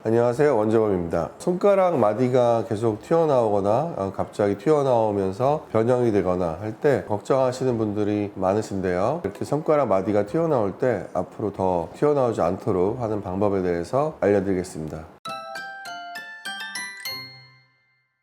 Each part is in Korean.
안녕하세요, 원재범입니다. 손가락 마디가 계속 튀어나오거나 갑자기 튀어나오면서 변형이 되거나 할 때 걱정하시는 분들이 많으신데요. 이렇게 손가락 마디가 튀어나올 때 앞으로 더 튀어나오지 않도록 하는 방법에 대해서 알려드리겠습니다.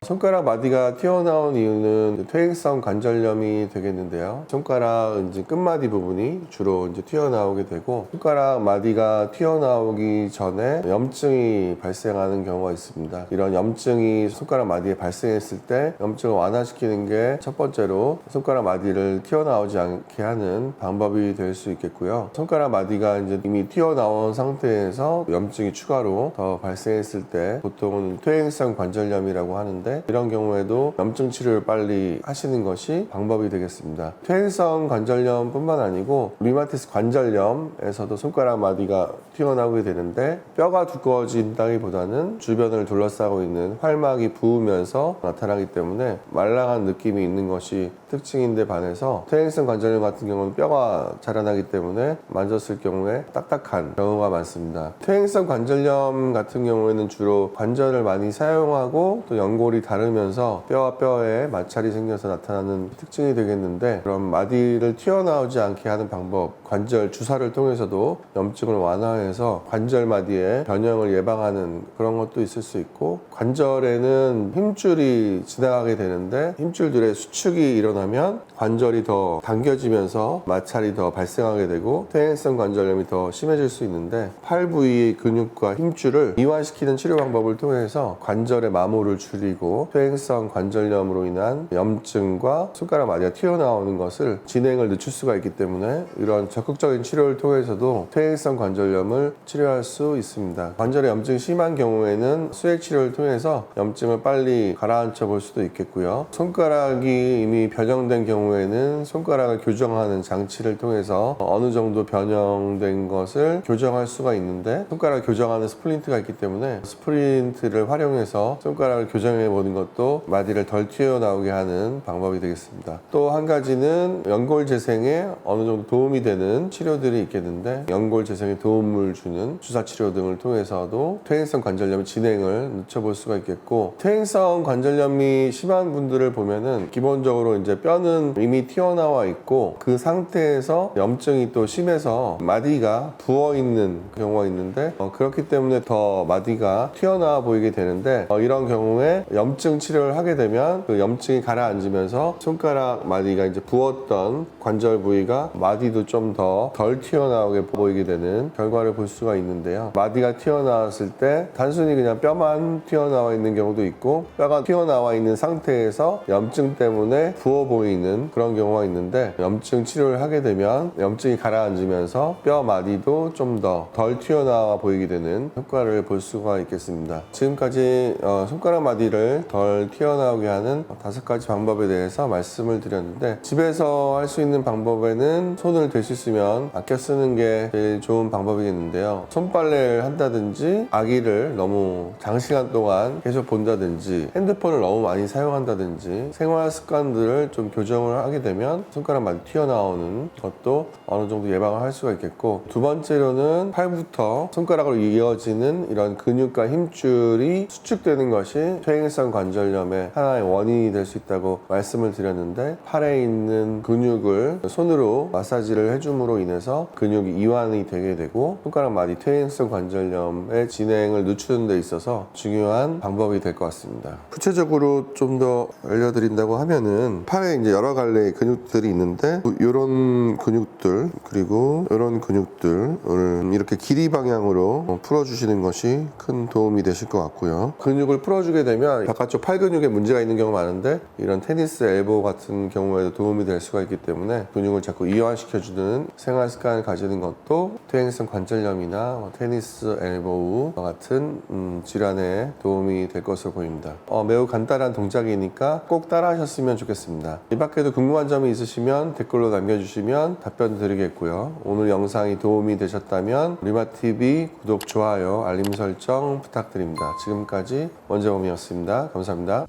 손가락 마디가 튀어나온 이유는 퇴행성 관절염이 되겠는데요. 손가락 끝마디 부분이 주로 튀어나오게 되고, 손가락 마디가 튀어나오기 전에 염증이 발생하는 경우가 있습니다. 이런 염증이 손가락 마디에 발생했을 때 염증을 완화시키는 게 첫 번째로 손가락 마디를 튀어나오지 않게 하는 방법이 될 수 있겠고요. 손가락 마디가 이미 튀어나온 상태에서 염증이 추가로 더 발생했을 때 보통은 퇴행성 관절염이라고 하는데, 이런 경우에도 염증 치료를 빨리 하시는 것이 방법이 되겠습니다. 퇴행성 관절염 뿐만 아니고 류마티스 관절염에서도 손가락 마디가 튀어나오게 되는데, 뼈가 두꺼워진다기보다는 주변을 둘러싸고 있는 활막이 부으면서 나타나기 때문에 말랑한 느낌이 있는 것이 특징인데 반해서 퇴행성 관절염 같은 경우는 뼈가 자라나기 때문에 만졌을 경우에 딱딱한 경우가 많습니다. 퇴행성 관절염 같은 경우에는 주로 관절을 많이 사용하고 또 연골이 다르면서 뼈와 뼈에 마찰이 생겨서 나타나는 특징이 되겠는데, 그럼 마디를 튀어나오지 않게 하는 방법, 관절 주사를 통해서도 염증을 완화해서 관절 마디의 변형을 예방하는 그런 것도 있을 수 있고, 관절에는 힘줄이 지나가게 되는데 힘줄들의 수축이 일어나면 관절이 더 당겨지면서 마찰이 더 발생하게 되고 퇴행성 관절염이 더 심해질 수 있는데, 팔 부위의 근육과 힘줄을 이완시키는 치료 방법을 통해서 관절의 마모를 줄이고 퇴행성 관절염으로 인한 염증과 손가락 마디가 튀어나오는 것을 진행을 늦출 수가 있기 때문에, 이런 적극적인 치료를 통해서도 퇴행성 관절염을 치료할 수 있습니다. 관절에 염증이 심한 경우에는 수액 치료를 통해서 염증을 빨리 가라앉혀 볼 수도 있겠고요. 손가락이 이미 변형된 경우에는 손가락을 교정하는 장치를 통해서 어느 정도 변형된 것을 교정할 수가 있는데, 손가락을 교정하는 스플린트가 있기 때문에 스플린트를 활용해서 손가락을 교정해 보는 것도 마디를 덜 튀어나오게 하는 방법이 되겠습니다. 또 한 가지는 연골 재생에 어느 정도 도움이 되는 치료들이 있겠는데, 연골 재생에 도움을 주는 주사 치료 등을 통해서도 퇴행성 관절염 진행을 늦춰볼 수가 있겠고, 퇴행성 관절염이 심한 분들을 보면은 기본적으로 뼈는 이미 튀어나와 있고 그 상태에서 염증이 또 심해서 마디가 부어있는 경우가 있는데, 그렇기 때문에 더 마디가 튀어나와 보이게 되는데, 이런 경우에 염증 치료를 하게 되면 그 염증이 가라앉으면서 손가락 마디가 부었던 관절 부위가 마디도 좀 더 덜 튀어나오게 보이게 되는 결과를 볼 수가 있는데요. 마디가 튀어나왔을 때 단순히 그냥 뼈만 튀어나와 있는 경우도 있고, 뼈가 튀어나와 있는 상태에서 염증 때문에 부어 보이는 그런 경우가 있는데, 염증 치료를 하게 되면 염증이 가라앉으면서 뼈 마디도 좀 더 덜 튀어나와 보이게 되는 효과를 볼 수가 있겠습니다. 지금까지 손가락 마디를 덜 튀어나오게 하는 5가지 방법에 대해서 말씀을 드렸는데, 집에서 할 수 있는 방법에는 손을 댈 수 있으면 아껴 쓰는 게 제일 좋은 방법이겠는데요. 손빨래를 한다든지 아기를 너무 장시간 동안 계속 본다든지 핸드폰을 너무 많이 사용한다든지 생활 습관들을 좀 교정을 하게 되면 손가락 마디 튀어나오는 것도 어느 정도 예방을 할 수가 있겠고, 두 번째로는 팔부터 손가락으로 이어지는 이런 근육과 힘줄이 수축되는 것이 퇴행성 관절염의 하나의 원인이 될 수 있다고 말씀을 드렸는데, 팔에 있는 근육을 손으로 마사지를 해줌으로 인해서 근육이 이완이 되게 되고 손가락 마디 퇴행성 관절염의 진행을 늦추는 데 있어서 중요한 방법이 될 것 같습니다. 구체적으로 좀 더 알려드린다고 하면은, 팔에 여러 갈래의 근육들이 있는데, 이런 근육들 그리고 이런 근육들을 이렇게 길이 방향으로 풀어주시는 것이 큰 도움이 되실 것 같고요. 근육을 풀어주게 되면 바깥쪽 팔 근육에 문제가 있는 경우가 많은데, 이런 테니스 엘보 같은 경우에도 도움이 될 수가 있기 때문에 근육을 자꾸 이완시켜주는 생활 습관을 가지는 것도 퇴행성 관절염이나 테니스 엘보우 같은 질환에 도움이 될 것으로 보입니다. 매우 간단한 동작이니까 꼭 따라 하셨으면 좋겠습니다. 이 밖에도 궁금한 점이 있으시면 댓글로 남겨주시면 답변 드리겠고요. 오늘 영상이 도움이 되셨다면 류마TV 구독, 좋아요, 알림 설정 부탁드립니다. 지금까지 원재범이었습니다. 감사합니다.